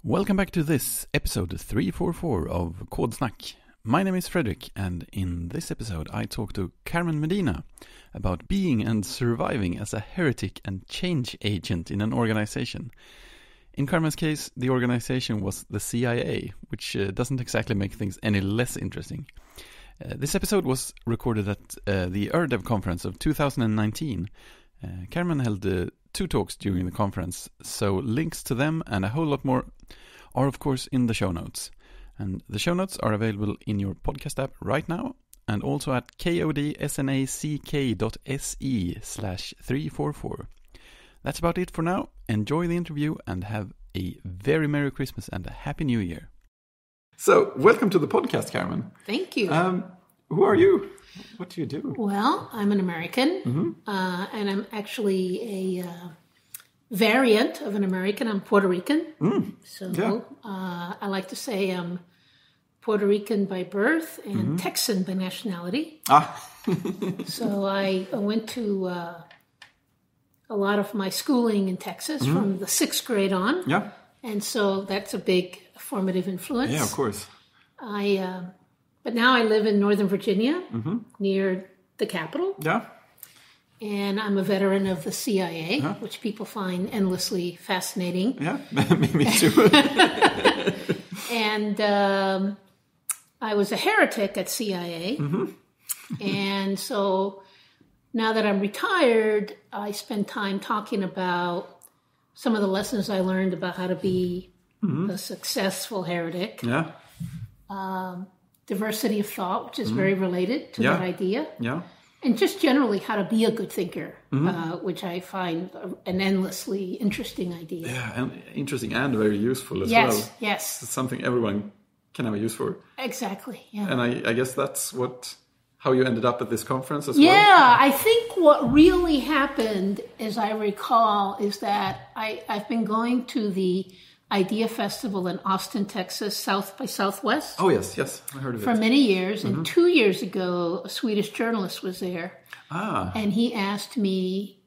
Welcome back to this episode 344 of Kodsnack. My name is Fredrik, and in this episode I talk to Carmen Medina about being and surviving as a heretic and change agent in an organization. In Carmen's case, the organization was the CIA, which doesn't exactly make things any less interesting. This episode was recorded at the Øredev conference of 2019. Carmen held 2 talks during the conference, so links to them and a whole lot more are of course in the show notes. And the show notes are available in your podcast app right now, and also at kodsnack.se/344. That's about it for now. Enjoy the interview and have a very Merry Christmas and a Happy New Year. So, welcome to the podcast, Carmen. Thank you. Who are you? What do you do? Well, I'm an American, and I'm actually a variant of an American. I'm Puerto Rican. I like to say I'm Puerto Rican by birth and Texan by nationality. So I went to a lot of my schooling in Texas from the 6th grade on. Yeah. And so that's a big formative influence. Yeah, of course. But now I live in Northern Virginia, near the capital. Yeah. And I'm a veteran of the CIA, which people find endlessly fascinating. Yeah, me too. And I was a heretic at CIA. And so now that I'm retired, I spend time talking about some of the lessons I learned about how to be a successful heretic. Yeah. Diversity of thought, which is very related to that idea. Yeah. And just generally how to be a good thinker, which I find an endlessly interesting idea. Yeah, and interesting and very useful as well. Yes. It's something everyone can have a use for. Exactly, yeah. And I guess that's how you ended up at this conference as well? Yeah, I think what really happened, as I recall, is that I've been going to the Idea Festival in Austin, Texas, South by Southwest. Oh, yes, I heard of it. For many years. And 2 years ago, a Swedish journalist was there. And he asked me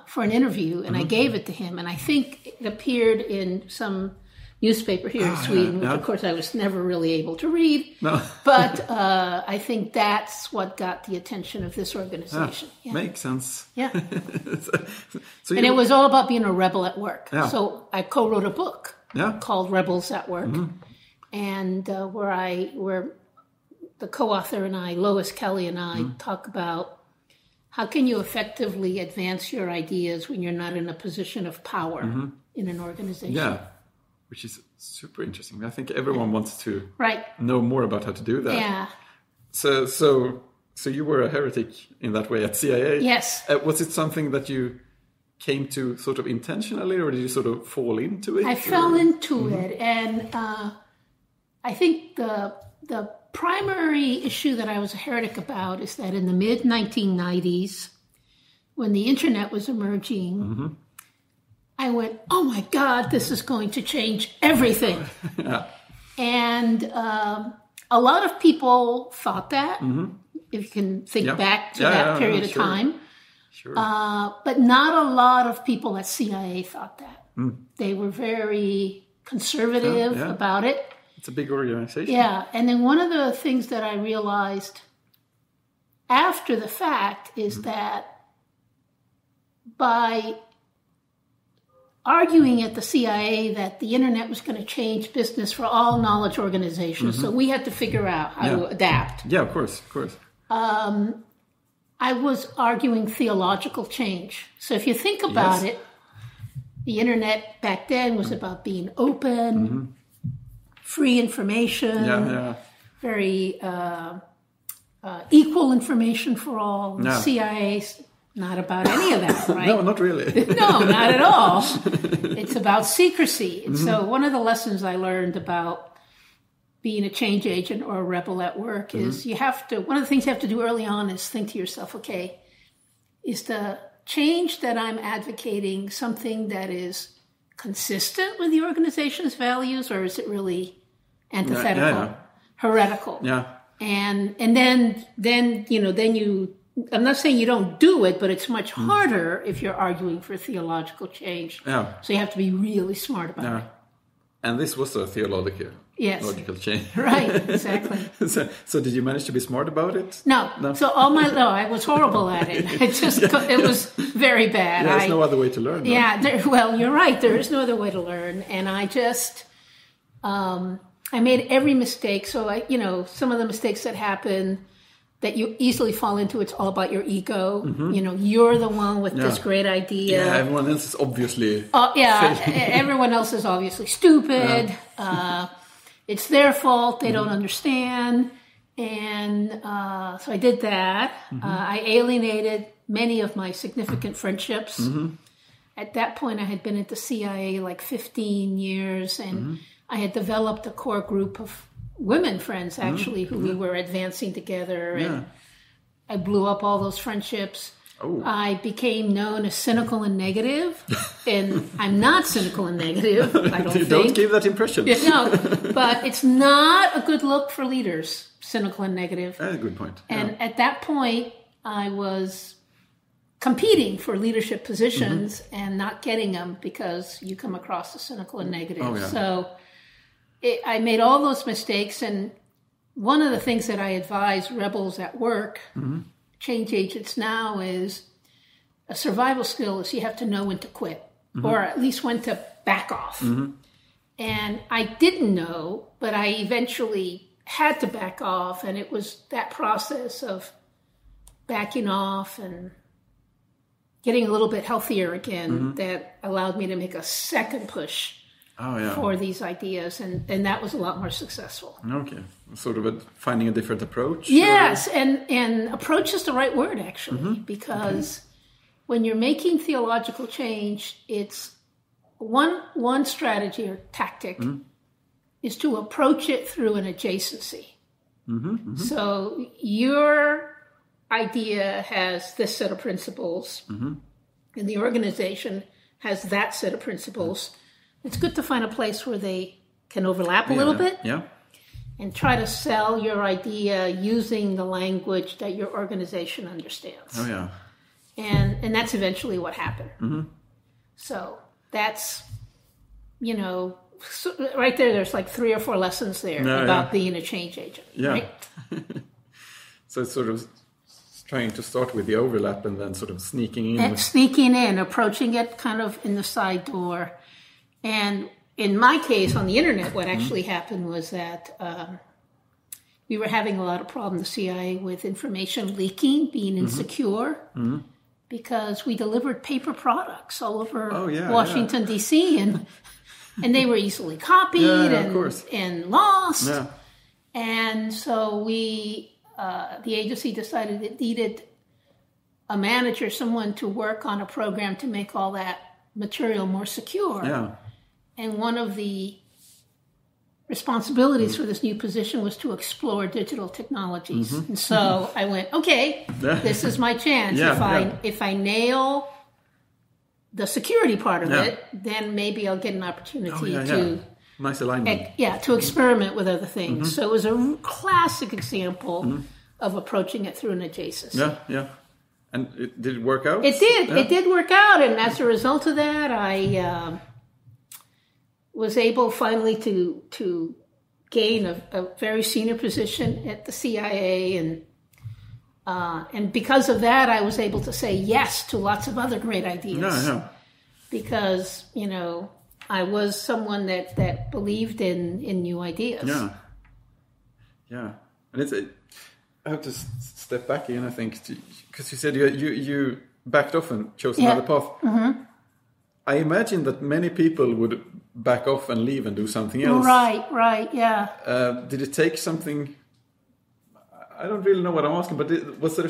for an interview, and I gave it to him. And I think it appeared in some newspaper here in Sweden, which, of course, I was never really able to read. No. But I think that's what got the attention of this organization. Yeah. Makes sense. Yeah. So and it was all about being a rebel at work. Yeah. So I co-wrote a book. Called Rebels at Work, and where the co-author and I, Lois Kelly and I, talk about how can you effectively advance your ideas when you're not in a position of power in an organization. Yeah, which is super interesting. I think everyone wants to know more about how to do that. Yeah. So you were a heretic in that way at CIA? Yes. Was it something that you came to sort of intentionally, or did you sort of fall into it? I fell into it, and I think the primary issue that I was a heretic about is that in the mid-1990s, when the internet was emerging, I went, oh my God, this is going to change everything. And a lot of people thought that, if you can think back to that period of time. Sure. But not a lot of people at CIA thought that. They were very conservative about it. It's a big organization. Yeah. And then one of the things that I realized after the fact is that by arguing at the CIA that the internet was going to change business for all knowledge organizations, so we had to figure out how to adapt. Yeah, of course. I was arguing theological change. So if you think about it, the internet back then was about being open, free information, very equal information for all. The CIA's not about any of that, right? No, not really. No, not at all. It's about secrecy. And so one of the lessons I learned about being a change agent or a rebel at work is one of the things you have to do early on is think to yourself, okay, is the change that I'm advocating something that is consistent with the organization's values, or is it really antithetical, heretical? Yeah. And then I'm not saying you don't do it, but it's much harder if you're arguing for theological change. Yeah. So you have to be really smart about it. And this was a theological change. Right, exactly. So did you manage to be smart about it? No. So I was horrible at it. It was very bad. Yeah, there's no other way to learn. Though. Yeah, you're right. There is no other way to learn. And I just, I made every mistake. So some of the mistakes that happen that you easily fall into, it's all about your ego. Mm-hmm. You're the one with this great idea. Yeah, everyone else is obviously... everyone else is obviously stupid. Yeah. It's their fault. They don't understand. And so I did that. Mm-hmm. I alienated many of my significant friendships. Mm-hmm. At that point, I had been at the CIA like 15 years, and I had developed a core group of women friends, actually, who we were advancing together. And I blew up all those friendships. Oh. I became known as cynical and negative, and I'm not cynical and negative, I don't think. Don't give that impression. No, but it's not a good look for leaders, cynical and negative. That's a good point. And at that point, I was competing for leadership positions and not getting them because you come across as cynical and negative. Oh, yeah. So I made all those mistakes, and one of the things that I advise rebels at work, change agents now, is a survival skill is you have to know when to quit, or at least when to back off. And I didn't know, but I eventually had to back off, and it was that process of backing off and getting a little bit healthier again that allowed me to make a second push for these ideas, and that was a lot more successful. Okay, sort of finding a different approach. Yes, and approach is the right word, actually, because when you're making theological change, it's one strategy or tactic is to approach it through an adjacency. So your idea has this set of principles, and the organization has that set of principles. It's good to find a place where they can overlap a little bit and try to sell your idea using the language that your organization understands. Oh, yeah. And that's eventually what happened. So that's, right there's like 3 or 4 lessons there about being a change agent. Yeah. Right? So it's sort of trying to start with the overlap and then sort of sneaking in. Approaching it kind of in the side door. And in my case, on the internet, what actually happened was that we were having a lot of problems, the CIA, with information leaking, being insecure, because we delivered paper products all over Washington, D.C., and they were easily copied and lost. Yeah. And so the agency decided it needed a manager, someone to work on a program to make all that material more secure. Yeah. And one of the responsibilities for this new position was to explore digital technologies. And so I went, okay, this is my chance. If I nail the security part of it, then maybe I'll get an opportunity to nice alignment. To experiment with other things. So it was a classic example of approaching it through an adjacency. Yeah. And did it work out? It did. Yeah. It did work out. And as a result of that, I was able finally to gain a very senior position at the CIA. And because of that, I was able to say yes to lots of other great ideas. Because, I was someone that believed in new ideas. Yeah. And I have to step back again, I think, because you said you backed off and chose another path. I imagine that many people would back off and leave and do something else. Right, yeah. Did it take something? I don't really know what I'm asking, but was there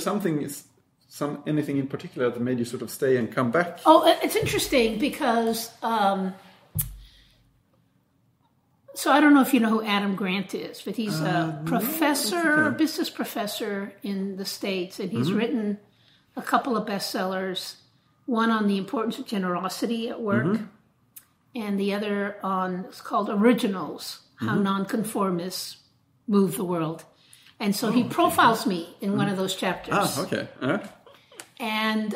anything in particular that made you sort of stay and come back? Oh, it's interesting because... So I don't know if you know who Adam Grant is, but he's a professor, business professor in the States, and he's written a couple of bestsellers, one on the importance of generosity at work, and the other it's called Originals, How Nonconformists Move the World. And so he profiles me in one of those chapters. Ah, okay. And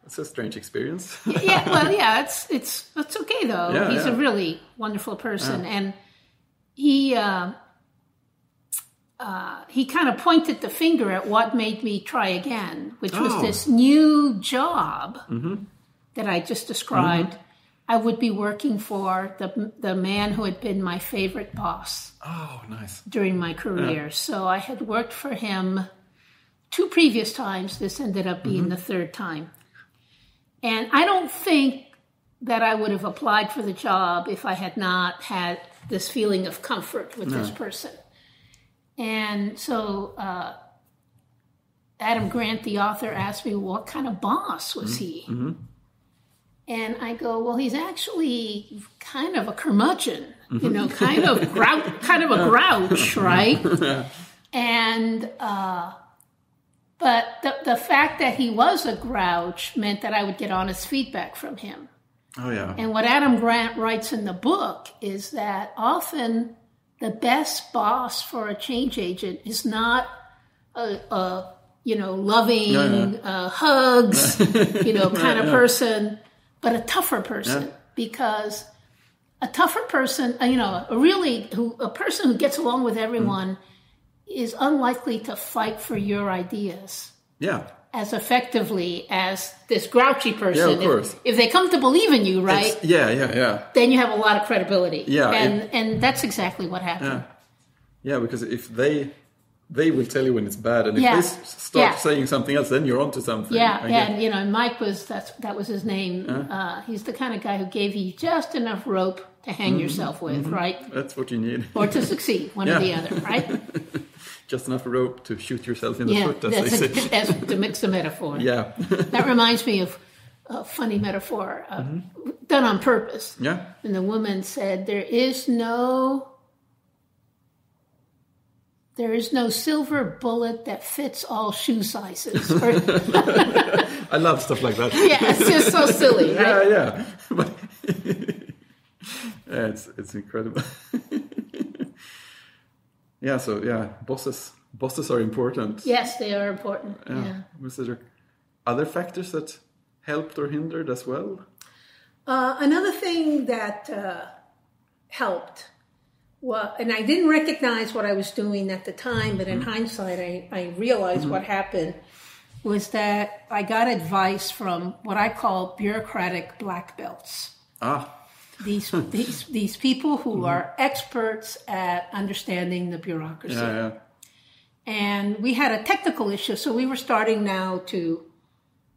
It's a strange experience. It's okay though. He's a really wonderful person, and he kind of pointed the finger at what made me try again, which was this new job that I just described. I would be working for the man who had been my favorite boss. Oh, nice. During my career. So I had worked for him 2 previous times. This ended up being the 3rd time. And I don't think that I would have applied for the job if I had not had this feeling of comfort with this person. And so Adam Grant, the author, asked me, what kind of boss was he? And I go, well, he's actually kind of a curmudgeon, kind of a grouch, right? And but the fact that he was a grouch meant that I would get honest feedback from him. Oh yeah. And what Adam Grant writes in the book is that often the best boss for a change agent is not a loving hugs, kind of person, but a tougher person, because a tougher person, a person who gets along with everyone is unlikely to fight for your ideas as effectively as this grouchy person. Yeah, of course. If they come to believe in you, right? Then you have a lot of credibility. And that's exactly what happened. Yeah, because if they will tell you when it's bad, and if they start saying something else, then you're onto something. And Mike that was his name. He's the kind of guy who gave you just enough rope to hang yourself with, right? That's what you need. Or to succeed, one or the other, right? Just enough rope to shoot yourself in the foot, as they say. That's to mix a metaphor. Yeah. That reminds me of a funny metaphor done on purpose. Yeah. And the woman said, there is no silver bullet that fits all shoe sizes. I love stuff like that. Yeah, it's just so silly, right? Yeah. But it's incredible. Bosses are important. Yes, they are important. Yeah. Was there other factors that helped or hindered as well? Another thing that helped. Well, and I didn't recognize what I was doing at the time, but in hindsight, I realized what happened was that I got advice from what I call bureaucratic black belts. These people who are experts at understanding the bureaucracy. Yeah. And we had a technical issue, so we were starting now to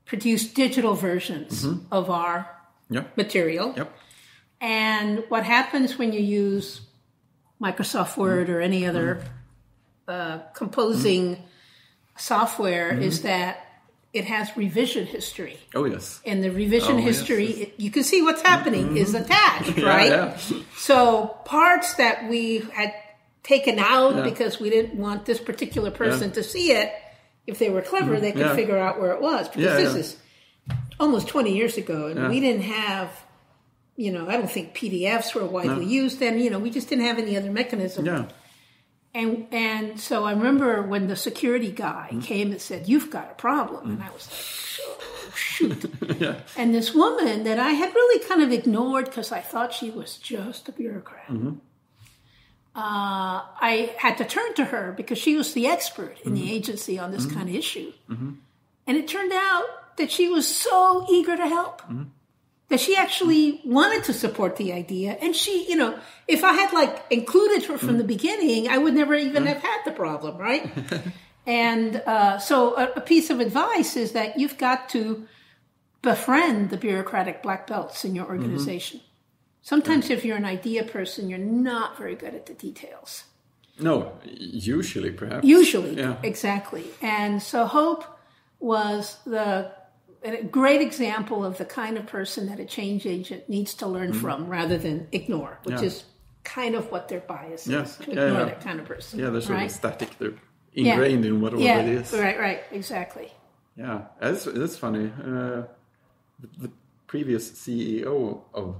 produce digital versions of our material. Yep. And what happens when you use Microsoft Word or any other composing software is that it has revision history. Oh, yes. And the revision history, you can see what's happening, is attached, right? Yeah. So parts that we had taken out because we didn't want this particular person to see it, if they were clever, they could figure out where it was. Because this is almost 20 years ago, and we didn't have... I don't think PDFs were widely used then. We just didn't have any other mechanism. Yeah. And so I remember when the security guy came and said, "You've got a problem." And I was like, oh, shoot. And this woman that I had really kind of ignored because I thought she was just a bureaucrat. I had to turn to her because she was the expert in the agency on this kind of issue. And it turned out that she was so eager to help. That she actually wanted to support the idea. And she, if I had included her from the beginning, I would never even have had the problem, right? And so a piece of advice is that you've got to befriend the bureaucratic black belts in your organization. Sometimes if you're an idea person, you're not very good at the details. No, usually perhaps. Exactly. And so Hope was a great example of the kind of person that a change agent needs to learn from rather than ignore, which is kind of what their bias is, to ignore that kind of person. Yeah, they're sort of static. They're ingrained in what already is. Right, exactly. Yeah, it's funny. The previous CEO of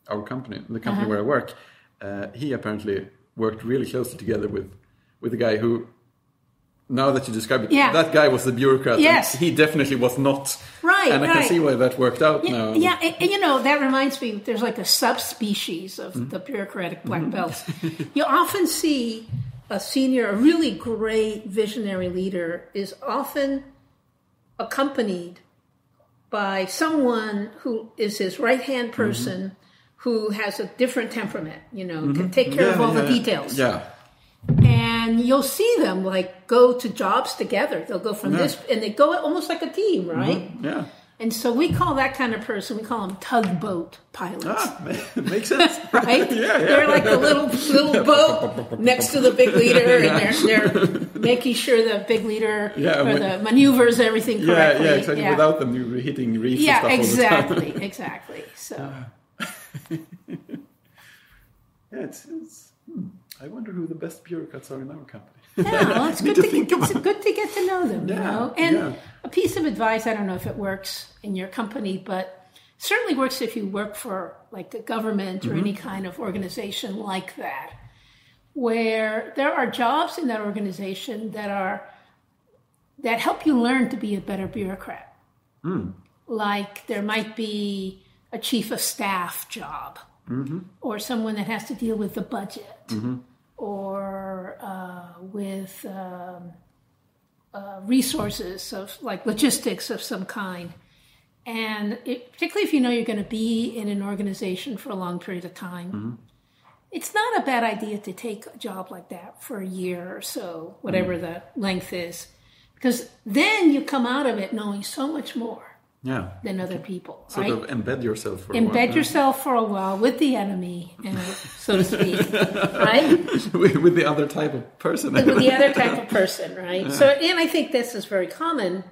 our company, the company where I work, he apparently worked really closely together with a guy who... Now that you describe it, that guy was the bureaucrat. Yes. He definitely was not Right, and I can see why that worked out now. Yeah, and that reminds me, there's like a subspecies of the bureaucratic black belts. You often see a really great visionary leader is often accompanied by someone who is his right-hand person who has a different temperament, can take care of all the details. Yeah. And you'll see them go to jobs together. They'll go from this, and they go almost like a team, right? Yeah. And so we call that kind of person, we call them tugboat pilots. Makes sense. Right? They're like the little boat next to the big leader, and they're making sure the big leader the maneuvers everything correctly. Yeah, exactly. Yeah. Without them, you're hitting reefs and stuff exactly, all the time. exactly. So. It's I wonder who the best bureaucrats are in our company. Yeah, well, it's good to get to know them, And a piece of advice, I don't know if it works in your company, but it certainly works if you work for like a government or any kind of organization like that, where there are jobs in that organization that help you learn to be a better bureaucrat. Like there might be a chief of staff job, or someone that has to deal with the budget, or with resources of like logistics of some kind. And particularly if you know you're going to be in an organization for a long period of time, it's not a bad idea to take a job like that for a year or so, whatever the length is, because then you come out of it knowing so much more. Than other people. Sort of embed yourself for a while. Embed yourself for a while with the enemy, so to speak, right? with the other type of person. With the other type of person, right? Yeah. So, and I think this is very common.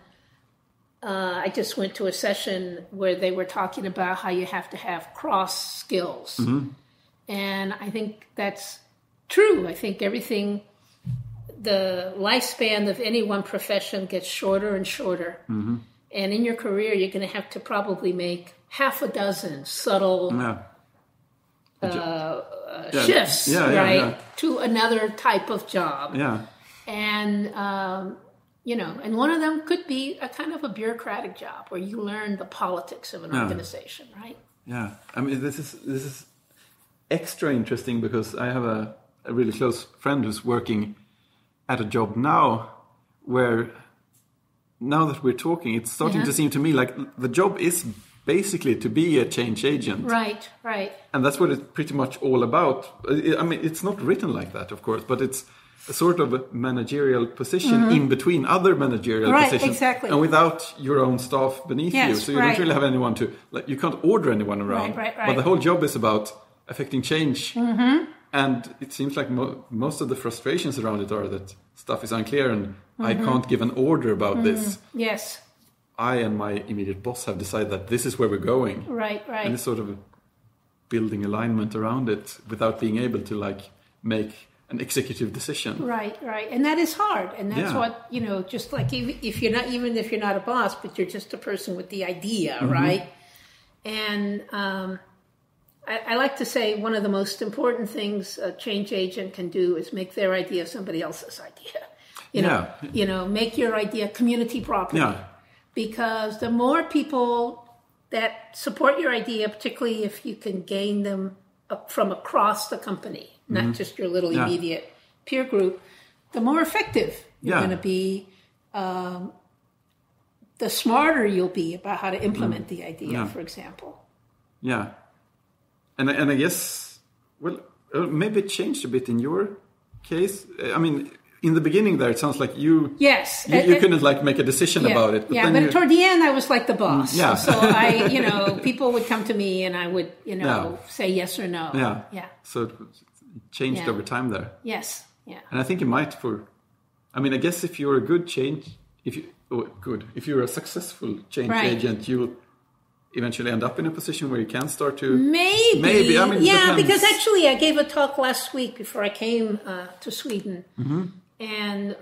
I just went to a session where they were talking about how you have to have cross skills. And I think that's true. I think the lifespan of any one profession gets shorter and shorter. And in your career, you're going to have to probably make half a dozen subtle shifts, to another type of job. And, and one of them could be a kind of a bureaucratic job where you learn the politics of an organization, right? Yeah. I mean, this is extra interesting because I have a really close friend who's working at a job now where... Now that we're talking, it's starting to seem to me like the job is basically to be a change agent. Right. And that's what it's pretty much all about. I mean, it's not written like that, of course, but it's a sort of managerial position in between other managerial positions. Right, exactly. And without your own staff beneath you. So you don't really have anyone to... you can't order anyone around. Right. But the whole job is about affecting change. And it seems like most of the frustrations around it are that stuff is unclear and I can't give an order about this. Yes. I and my immediate boss have decided that this is where we're going. Right. And it's sort of building alignment around it without being able to make an executive decision. Right. And that is hard. And that's what, just like if you're not a boss, but you're just a person with the idea, right? And I like to say one of the most important things a change agent can do is make their idea somebody else's idea. Make your idea community property. Because the more people that support your idea, particularly if you can gain them from across the company, not just your little immediate peer group, the more effective you're going to be, the smarter you'll be about how to implement the idea, for example. Yeah. And I guess, maybe it changed a bit in your case. I mean, in the beginning there, it sounds like you couldn't make a decision about it. But toward the end, I was like the boss. So I, people would come to me and I would, say yes or no. So it changed over time there. Yes. Yeah. And I think it might I guess if you're a good change, if you're a successful change agent, you'll eventually end up in a position where you can start to... Maybe. I mean, because actually I gave a talk last week before I came to Sweden. And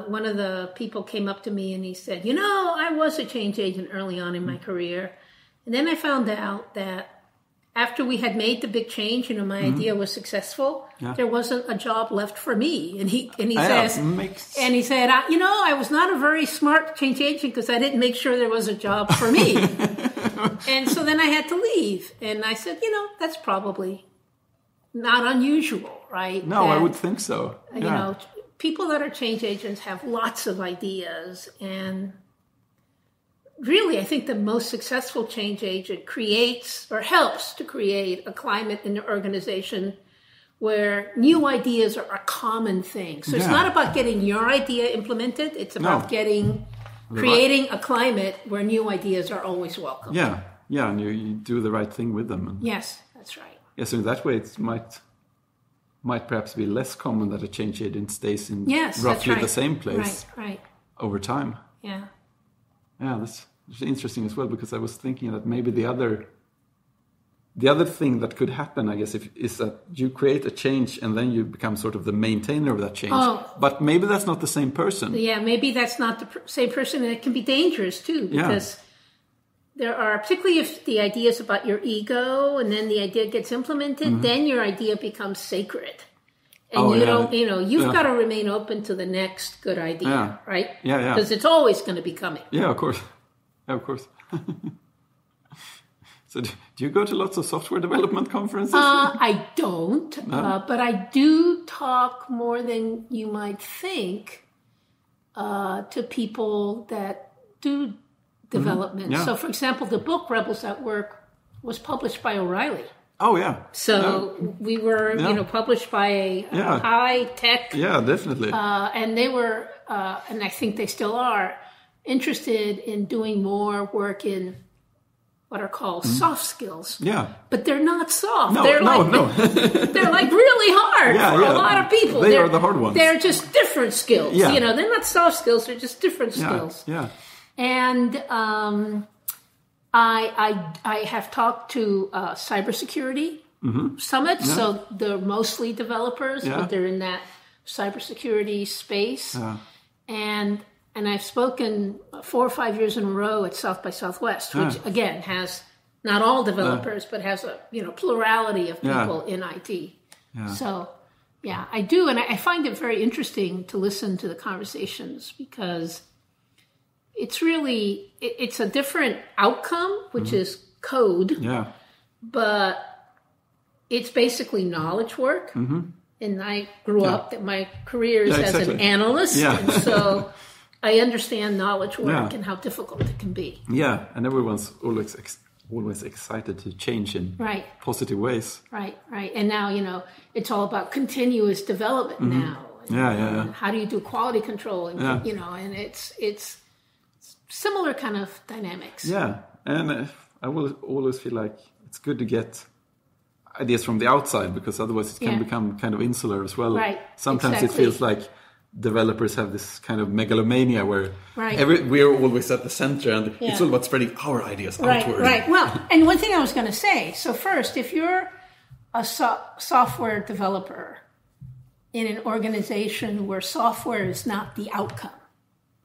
one of the people came up to me and he said, I was a change agent early on in my career. And then I found out that after we had made the big change, my idea was successful. Yeah. There wasn't a job left for me, and he says, and he said, I was not a very smart change agent because I didn't make sure there was a job for me, and so then I had to leave. And I said, that's probably not unusual, right? No, I would think so. Yeah. People that are change agents have lots of ideas, and really, I think the most successful change agent creates or helps to create a climate in the organization where new ideas are a common thing. So it's not about getting your idea implemented. It's about creating a climate where new ideas are always welcome. Yeah, and you do the right thing with them. Yes, that's right. Yes, in that way it might perhaps be less common that a change agent stays in roughly the same place over time. Yeah. Yeah, that's interesting as well, because I was thinking that maybe the other thing that could happen, I guess, is that you create a change and then you become sort of the maintainer of that change. But maybe that's not the same person. Yeah, maybe that's not the same person, and it can be dangerous too, because there are, particularly if the idea is about your ego and then the idea gets implemented, then your idea becomes sacred. And you've got to remain open to the next good idea, right? Yeah. Because it's always going to be coming. Yeah, of course. So do you go to lots of software development conferences? I don't, but I do talk more than you might think to people that do development. Yeah. So, for example, the book Rebels at Work was published by O'Reilly. Oh, yeah. So we were, published by a high tech. Yeah, definitely. And they were, and I think they still are, interested in doing more work in what are called soft skills. Yeah. But they're not soft. No. They're like really hard for a lot of people. They are the hard ones. They're just different skills. Yeah. They're not soft skills. They're just different skills. Yeah. And I have talked to cybersecurity summits, so they're mostly developers, but they're in that cybersecurity space. Yeah. And I've spoken 4 or 5 years in a row at South by Southwest, which again has not all developers, but has a plurality of people in IT. Yeah. So I do, and I find it very interesting to listen to the conversations, because it's really it's a different outcome, which is code. Yeah. But it's basically knowledge work. And I grew up that my career is as an analyst, and so I understand knowledge work and how difficult it can be. Yeah, and everyone's always excited to change in positive ways. Right. And now, it's all about continuous development now. And how do you do quality control? And, and it's similar kind of dynamics. Yeah, and I will always feel like it's good to get ideas from the outside, because otherwise it can become kind of insular as well. Right. Sometimes it feels like developers have this kind of megalomania where we're always at the center, and it's all about spreading our ideas outward. Right. Well, and one thing I was going to say, so first, if you're a software developer in an organization where software is not the outcome,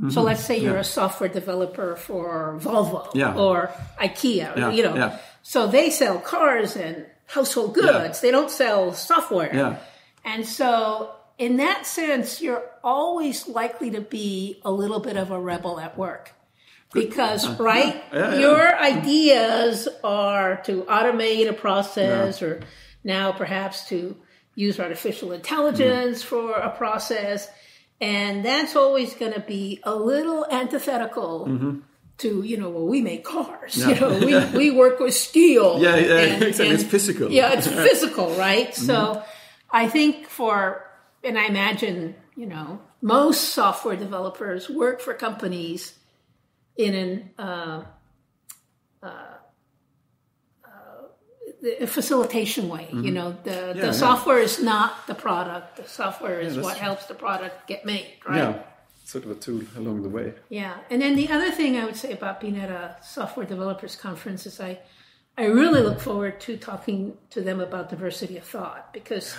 so let's say you're a software developer for Volvo or IKEA, so they sell cars and household goods. They don't sell software. Yeah. And so in that sense, you're always likely to be a little bit of a rebel at work, because, your ideas are to automate a process or now perhaps to use artificial intelligence for a process. And that's always going to be a little antithetical to, we make cars, we work with steel. Exactly. It's physical. Yeah, it's physical, right? So I think and I imagine, most software developers work for companies in a facilitation way. The software is not the product. The software is what helps the product get made, right? Yeah, sort of a tool along the way. Yeah, and then the other thing I would say about being at a software developers conference is I really look forward to talking to them about diversity of thought, because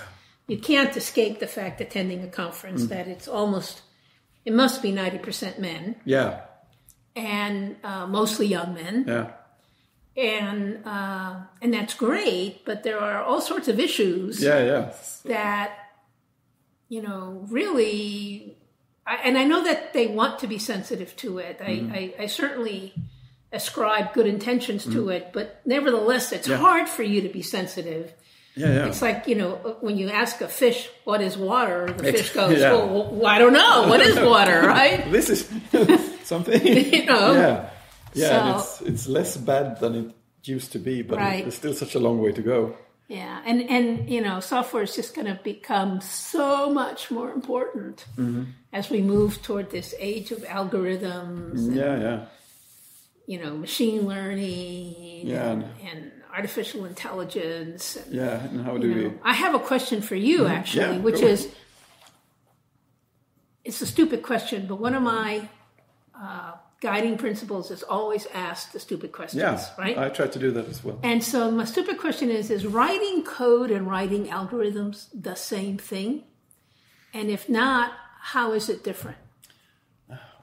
you can't escape the fact, attending a conference, that it must be 90% men. Yeah. And mostly young men. Yeah. And that's great, but there are all sorts of issues that, really, and I know that they want to be sensitive to it. I certainly ascribe good intentions to it, but nevertheless, it's hard for you to be sensitive. It's like, when you ask a fish, what is water? The fish goes, well, I don't know. What is water, right? This is something. So, it's less bad than it used to be, but there's still such a long way to go. Yeah, and software is just going to become so much more important as we move toward this age of algorithms. And, machine learning and artificial intelligence. And how do we... I have a question for you, actually, which is, it's a stupid question, but one of my guiding principles is always ask the stupid questions, right? I try to do that as well. And so my stupid question is writing code and writing algorithms the same thing? And if not, how is it different?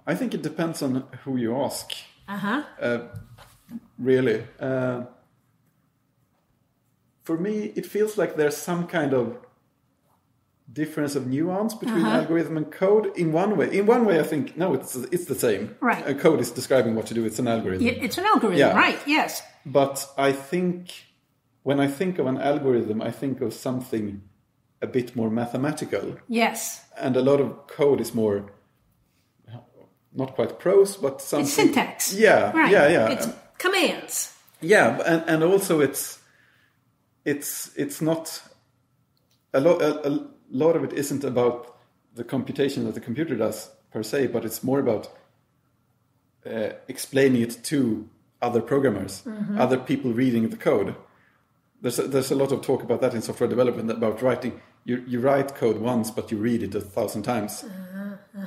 I think it depends on who you ask. Really. For me, it feels like there's some kind of difference of nuance between algorithm and code in one way. In one way, I think, no, it's the same. Right. A code is describing what to do. It's an algorithm. It's an algorithm, right, yes. But I think, when I think of an algorithm, I think of something a bit more mathematical. Yes. And a lot of code is more, not quite prose, but something... It's syntax. Yeah, right. yeah. It's commands. Yeah, and also it's not... A lot of it isn't about the computation that the computer does per se, but it's more about explaining it to other programmers, other people reading the code. There's a lot of talk about that in software development, about writing. You write code once, but you read it 1,000 times.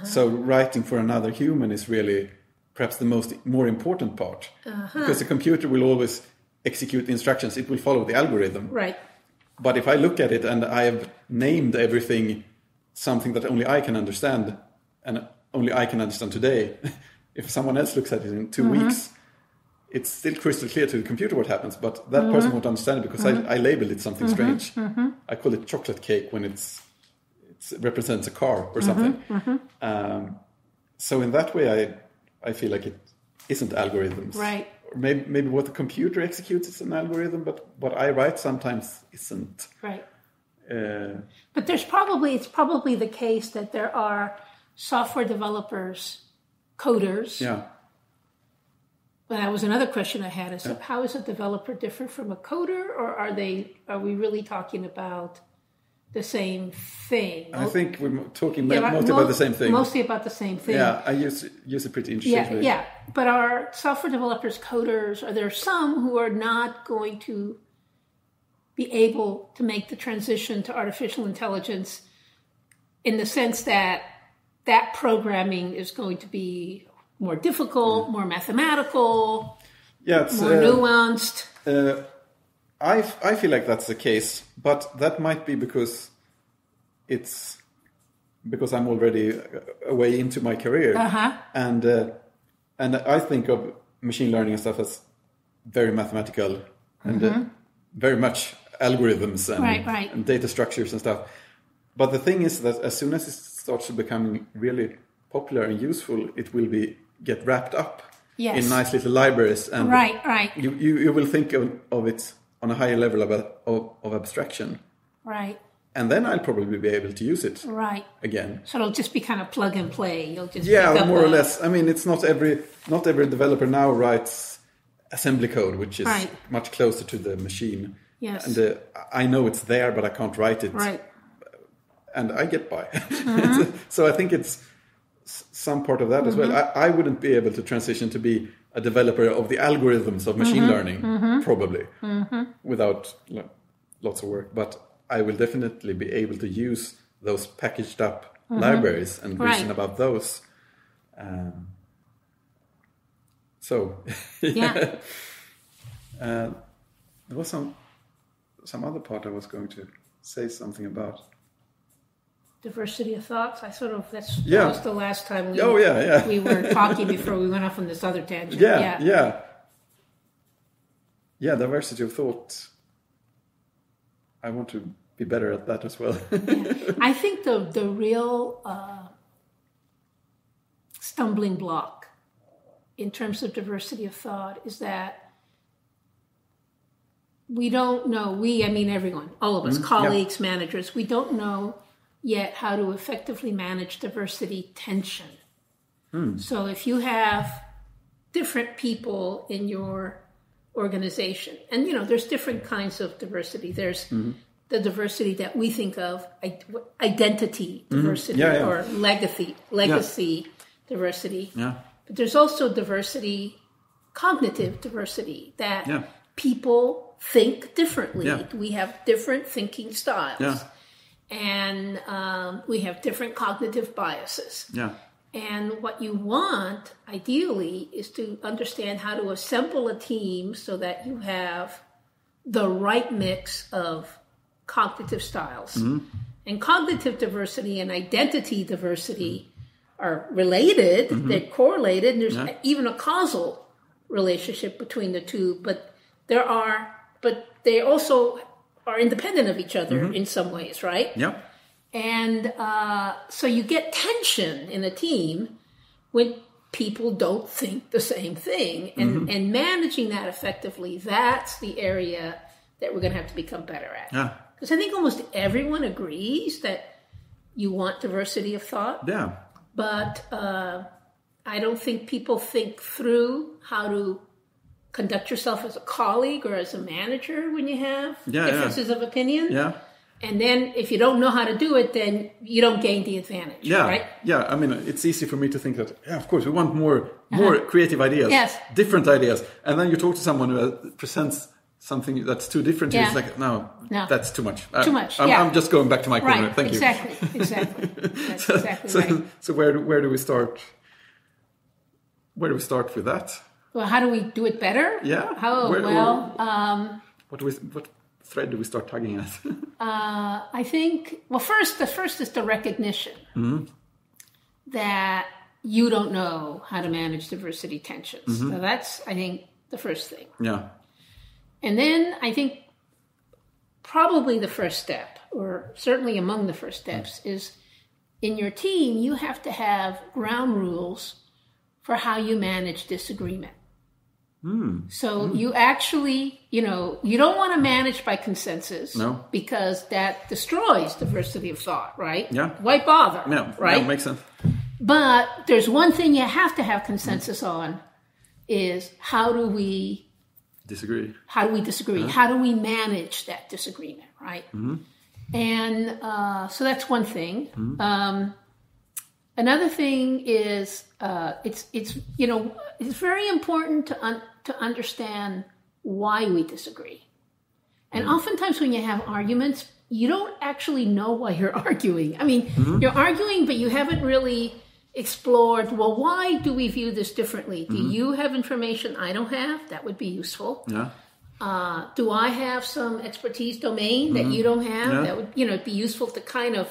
So writing for another human is really perhaps the more important part, because the computer will always execute the instructions. It will follow the algorithm. Right. But if I look at it and I have named everything something that only I can understand, and only I can understand today, if someone else looks at it in 2 weeks, it's still crystal clear to the computer what happens, but that person won't understand it because I labeled it something strange. I call it chocolate cake when it represents a car or something. So in that way, I feel like it isn't algorithms. Right. Maybe what the computer executes is an algorithm, but what I write sometimes isn't. Right. But it's probably the case that there are software developers, coders. Yeah. But that was another question I had: is how is a developer different from a coder, or are we really talking about the same thing? I think we're talking mostly about the same thing. Mostly about the same thing. Yeah, I use it pretty interchangeably. Yeah. But are software developers coders? Are there some who are not going to be able to make the transition to artificial intelligence in the sense that programming is going to be more difficult, more mathematical, more nuanced? I feel like that's the case, but that might be because I'm already way into my career, and I think of machine learning and stuff as very mathematical and very much algorithms and data structures and stuff. But the thing is that as soon as it starts to become really popular and useful, it will get wrapped up in nice little libraries, and you will think of it on a higher level of abstraction. Right. And then I'll probably be able to use it again. So it'll just be kind of plug and play. You'll just more or less. I mean, it's not every developer now writes assembly code, which is much closer to the machine. Yes. And I know it's there, but I can't write it. Right. And I get by. So I think it's some part of that as well. I wouldn't be able to transition to be a developer of the algorithms of machine learning, probably, without lots of work. But I will definitely be able to use those packaged up libraries and reason about those. There was some other part I was going to say something about. Diversity of thoughts. That was the last time we were talking before we went off on this other tangent. Yeah. diversity of thought. I want to be better at that as well. I think the real stumbling block in terms of diversity of thought is that we don't know, I mean everyone, all of us, colleagues, managers, we don't know yet how to effectively manage diversity tension. So if you have different people in your organization, and there's different kinds of diversity. There's the diversity that we think of, identity diversity or legacy diversity. Yeah. But there's also diversity, cognitive diversity, that people think differently. Yeah. We have different thinking styles. Yeah. And we have different cognitive biases. Yeah. And what you want, ideally, is to understand how to assemble a team so that you have the right mix of cognitive styles. And cognitive diversity and identity diversity are related, they're correlated, and there's even a causal relationship between the two, but they also are independent of each other in some ways, right? Yeah. And so you get tension in a team when people don't think the same thing. And managing that effectively, that's the area that we're going to have to become better at. Yeah. Because I think almost everyone agrees that you want diversity of thought. Yeah. But I don't think people think through how to conduct yourself as a colleague or as a manager when you have differences of opinion. Yeah. And then if you don't know how to do it, then you don't gain the advantage, right? Yeah, I mean, it's easy for me to think that, of course, we want more creative ideas, different ideas. And then you talk to someone who presents something that's too different. It's like, no, that's too much. Too much, I'm just going back to my corner. Right, Thank you. Exactly. That's exactly right. So where do we start? Where do we start with that? Well, how do we do it better? Yeah. What thread do we start tugging at? I think, the first is the recognition that you don't know how to manage diversity tensions. So that's, I think, the first thing. Yeah. And then I think probably the first step, or certainly among the first steps, is in your team, you have to have ground rules for how you manage disagreement. So you actually, you don't want to manage by consensus, because that destroys diversity of thought, right? Yeah. Why bother? No, right? No, makes sense. But there's one thing you have to have consensus on is how do we disagree? How do we disagree? How do we manage that disagreement, right? And so that's one thing. Another thing is it's very important to understand why we disagree. And oftentimes when you have arguments, you don't actually know why you're arguing. I mean, you're arguing, but you haven't really explored, well, why do we view this differently? Do you have information I don't have? That would be useful. Yeah. Do I have some expertise domain that you don't have? That would, be useful to kind of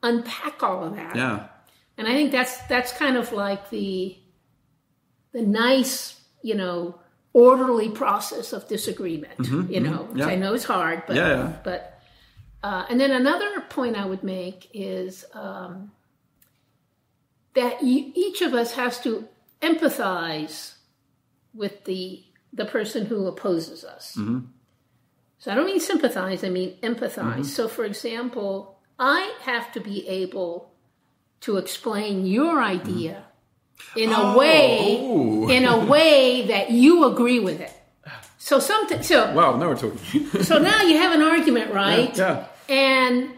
unpack all of that. Yeah. And I think that's kind of like the nice, orderly process of disagreement, which I know is hard, but, and then another point I would make is, that each of us has to empathize with the person who opposes us. So I don't mean sympathize, I mean empathize. So for example, I have to be able to explain your idea in a way that you agree with it. So wow, now we're talking. So now you have an argument, right? Yeah. And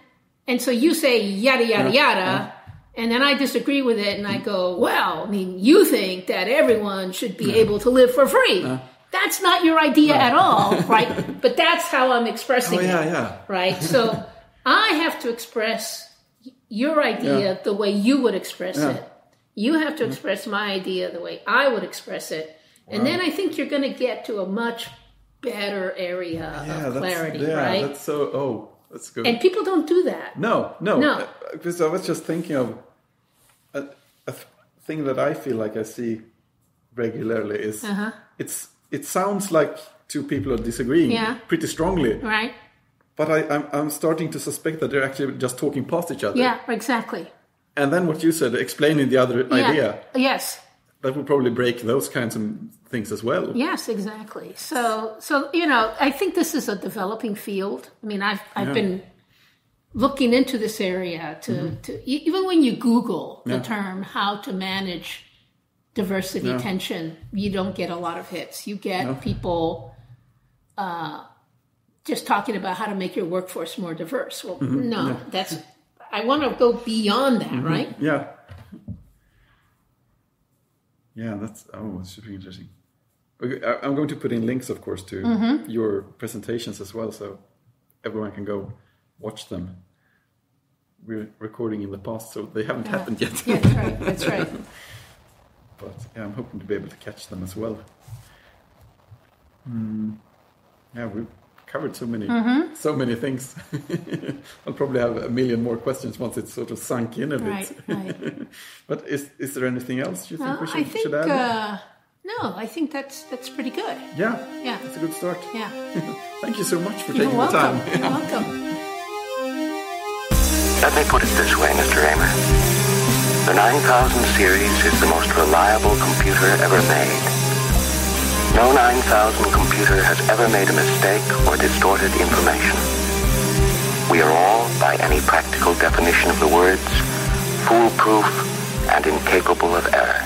so you say yada yada yada, and then I disagree with it, and I go, well, I mean, you think that everyone should be able to live for free. That's not your idea at all, right? But that's how I'm expressing it, right? So I have to express your idea the way you would express it. You have to express my idea the way I would express it. And then I think you're going to get to a much better area of clarity, right? That's good. And people don't do that. No. Because I was just thinking of a thing that I feel like I see regularly is it sounds like two people are disagreeing pretty strongly. Right. But I'm starting to suspect that they're actually just talking past each other. Yeah, exactly. And then what you said, explaining the other idea. Yes. That will probably break those kinds of things as well. Yes, exactly. So I think this is a developing field. I mean, I've been looking into this area to even when you Google the term how to manage diversity tension, you don't get a lot of hits. You get people just talking about how to make your workforce more diverse. Well, I want to go beyond that, right? Yeah. Yeah, it's super interesting. I'm going to put in links, of course, to your presentations as well, so everyone can go watch them. We're recording in the past, so they haven't happened yet. Yeah, that's right. But I'm hoping to be able to catch them as well. Yeah, we've covered so many things. I'll probably have a million more questions once it's sort of sunk in a bit. Right. But is there anything else you think we should add? No, I think that's pretty good. Yeah, that's a good start. Yeah. Thank you so much for taking the time. You're welcome. Let me put it this way, Mr. Raymer. The 9000 series is the most reliable computer ever made. No 9000 computer has ever made a mistake or distorted information. We are all, by any practical definition of the words, foolproof and incapable of error.